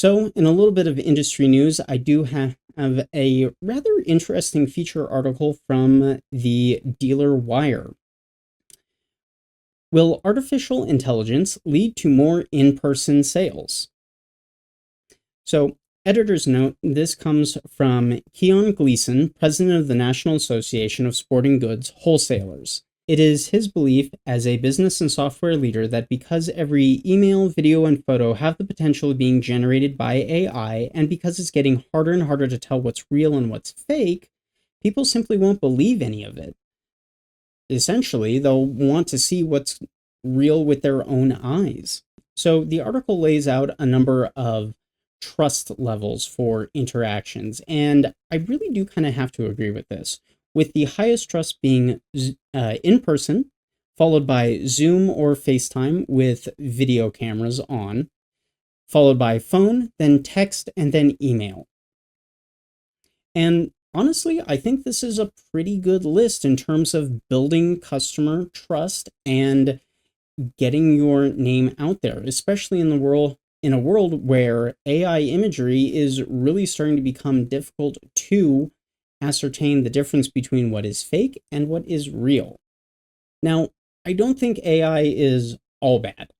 So, in a little bit of industry news, I do have a rather interesting feature article from the Dealer Wire. Will artificial intelligence lead to more in-person sales? So, editor's note, this comes from Keon Gleason, president of the National Association of Sporting Goods Wholesalers. It is his belief as a business and software leader that because every email, video, and photo have the potential of being generated by AI, and because it's getting harder and harder to tell what's real and what's fake, people simply won't believe any of it. Essentially, they'll want to see what's real with their own eyes. So the article lays out a number of trust levels for interactions, and I really do kind of have to agree with this, with the highest trust being in person, followed by Zoom or FaceTime with video cameras on, followed by phone, then text, and then email. And honestly, I think this is a pretty good list in terms of building customer trust and getting your name out there, especially in a world where AI imagery is really starting to become difficult to ascertain the difference between what is fake and what is real. Now, I don't think AI is all bad.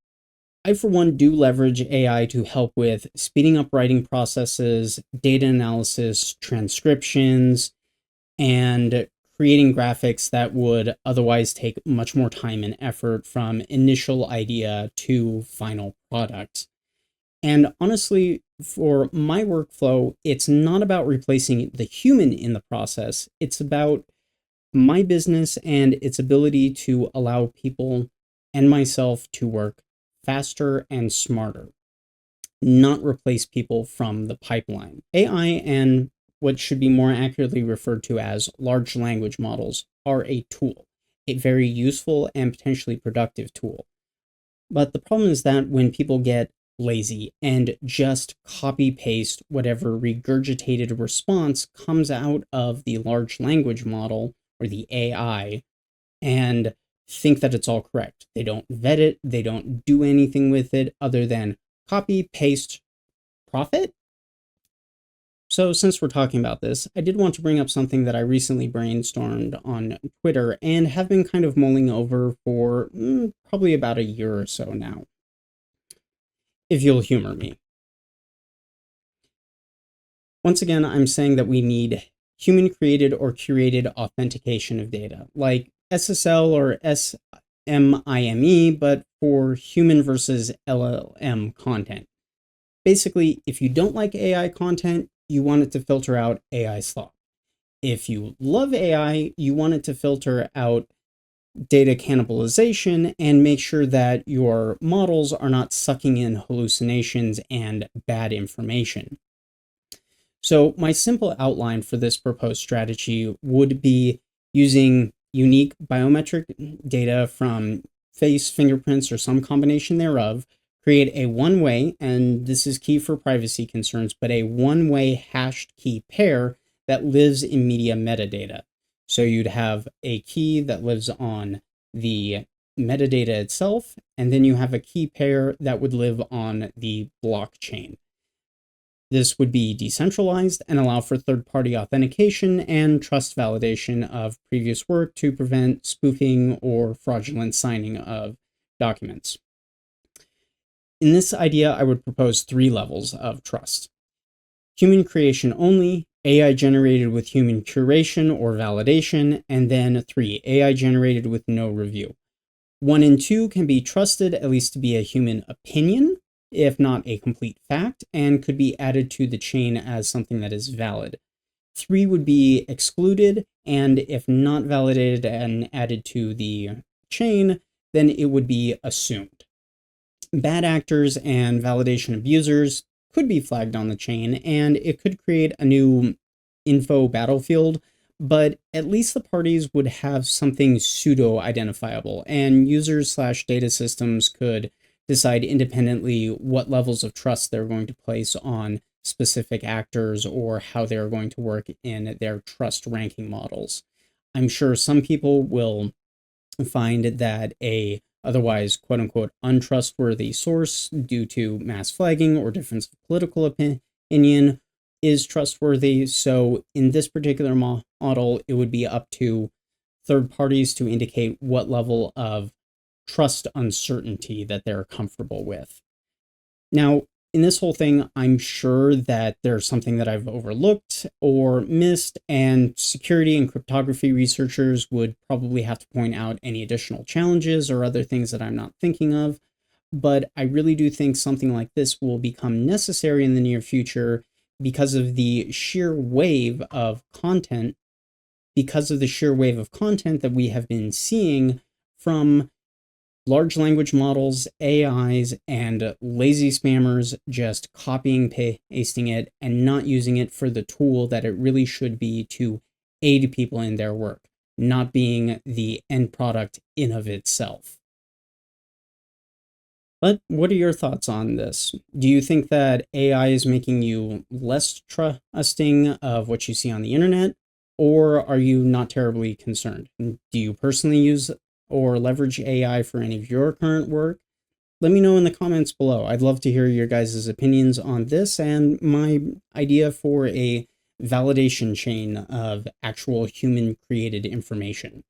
I, for one, do leverage AI to help with speeding up writing processes, data analysis, transcriptions, and creating graphics that would otherwise take much more time and effort from initial idea to final product. And honestly, for my workflow, it's not about replacing the human in the process. It's about my business and its ability to allow people and myself to work faster and smarter, not replace people from the pipeline. AI and what should be more accurately referred to as large language models are a tool, a very useful and potentially productive tool. But the problem is that when people get lazy and just copy paste whatever regurgitated response comes out of the large language model or the AI and think that it's all correct. They don't vet it, they don't do anything with it other than copy, paste, profit. So since we're talking about this, I did want to bring up something that I recently brainstormed on Twitter and have been kind of mulling over for probably about a year or so now. If you'll humor me. Once again, I'm saying that we need human-created or curated authentication of data, like SSL or SMIME, but for human versus LLM content. Basically, if you don't like AI content, you want it to filter out AI slop. If you love AI, you want it to filter out data cannibalization and make sure that your models are not sucking in hallucinations and bad information. So my simple outline for this proposed strategy would be using unique biometric data from face, fingerprints, or some combination thereof, create a one-way, and this is key for privacy concerns, but a one-way hashed key pair that lives in media metadata. So you'd have a key that lives on the metadata itself, and then you have a key pair that would live on the blockchain. This would be decentralized and allow for third-party authentication and trust validation of previous work to prevent spoofing or fraudulent signing of documents. In this idea, I would propose 3 levels of trust. Human creation only, AI generated with human curation or validation, and then 3, AI generated with no review. 1 and 2 can be trusted at least to be a human opinion, if not a complete fact, and could be added to the chain as something that is valid. 3 would be excluded, and if not validated and added to the chain, then it would be assumed. Bad actors and validation abusers could be flagged on the chain, and it could create a new info battlefield, but at least the parties would have something pseudo-identifiable, and users/data systems could decide independently what levels of trust they're going to place on specific actors or how they're going to work in their trust ranking models. I'm sure some people will find that a otherwise quote unquote untrustworthy source due to mass flagging or difference of political opinion is trustworthy. So in this particular model, it would be up to third parties to indicate what level of trust uncertainty that they're comfortable with. Now, in this whole thing, I'm sure that there's something that I've overlooked or missed, and security and cryptography researchers would probably have to point out any additional challenges or other things that I'm not thinking of. But I really do think something like this will become necessary in the near future because of the sheer wave of content, that we have been seeing from large language models, AIs, and lazy spammers just copying, pasting it, and not using it for the tool that it really should be to aid people in their work, not being the end product in of itself. But what are your thoughts on this? Do you think that AI is making you less trusting of what you see on the internet, or are you not terribly concerned? Do you personally use or leverage AI for any of your current work? Let me know in the comments below. I'd love to hear your guys' opinions on this and my idea for a validation chain of actual human created information.